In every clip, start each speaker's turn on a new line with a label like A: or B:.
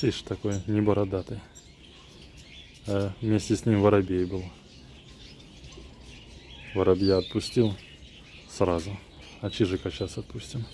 A: Чиж такой, не бородатый. А вместе с ним воробей был. Воробья отпустил сразу. А чижика сейчас отпустим.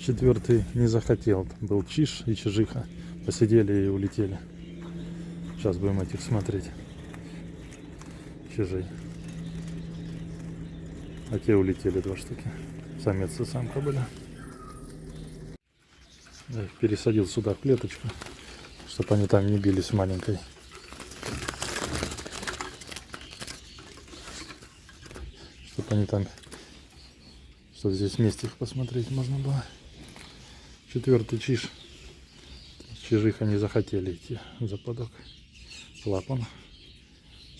A: Четвертый не захотел. Был чиж и чижиха. Посидели и улетели. Сейчас будем этих смотреть. Чижей. А те улетели два штуки. Самец и самка были. Я их пересадил сюда в клеточку, чтобы они там не бились маленькой. Чтобы они там... Чтобы здесь вместе их посмотреть можно было. Четвертый чиж. Чижиха не захотели идти за подок. Лапон.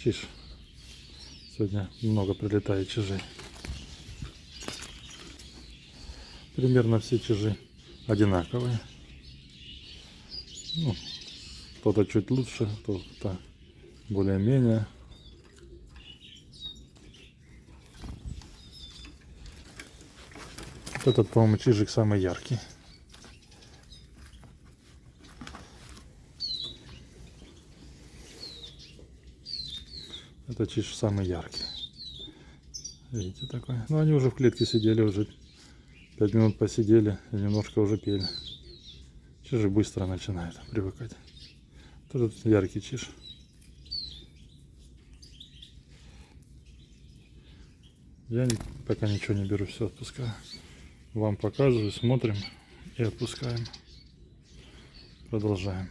A: Чиж. Сегодня много прилетает чижей. Примерно все чижи одинаковые. Ну, кто-то чуть лучше, кто-то более-менее. Этот, по-моему, чижик самый яркий. Это чиж самый яркий. Видите, такой. Ну, они уже в клетке сидели, уже 5 минут посидели и немножко уже пели. Чижи быстро начинают привыкать. Тоже яркий чиж. Я пока ничего не беру, все отпускаю. Вам показываю, смотрим и отпускаем. Продолжаем.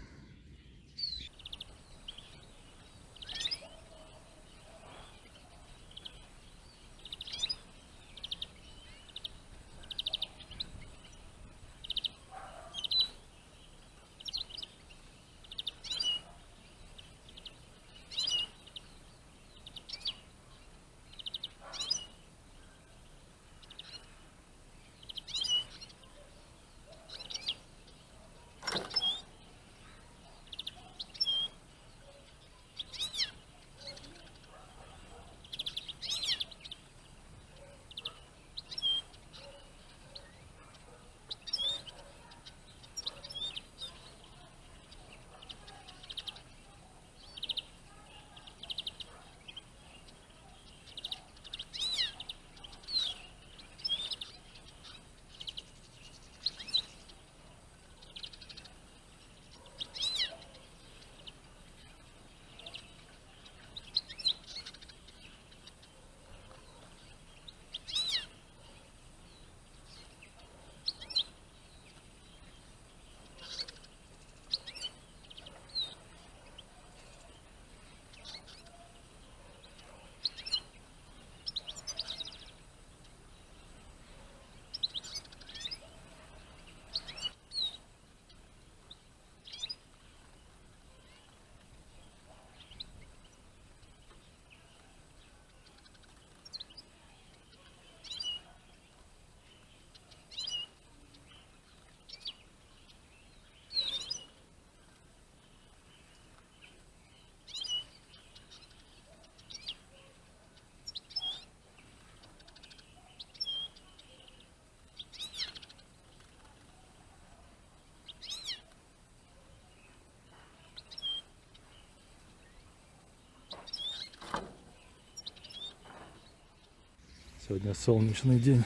A: Сегодня солнечный день.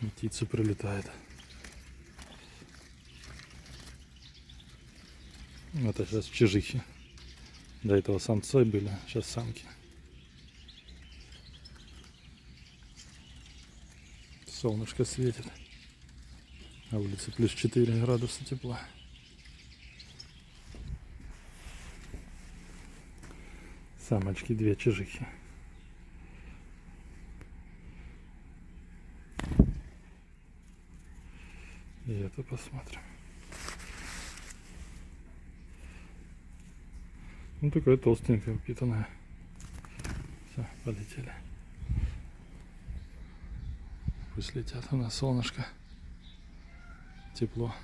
A: И птицы прилетают. Это сейчас чижихи. До этого самцы были, сейчас самки. Солнышко светит. На улице плюс 4 градуса тепла. Самочки, две чижихи. И это посмотрим. Ну такая толстенькая, упитанная. Все, полетели. Пусть летят, у нас солнышко. Тепло.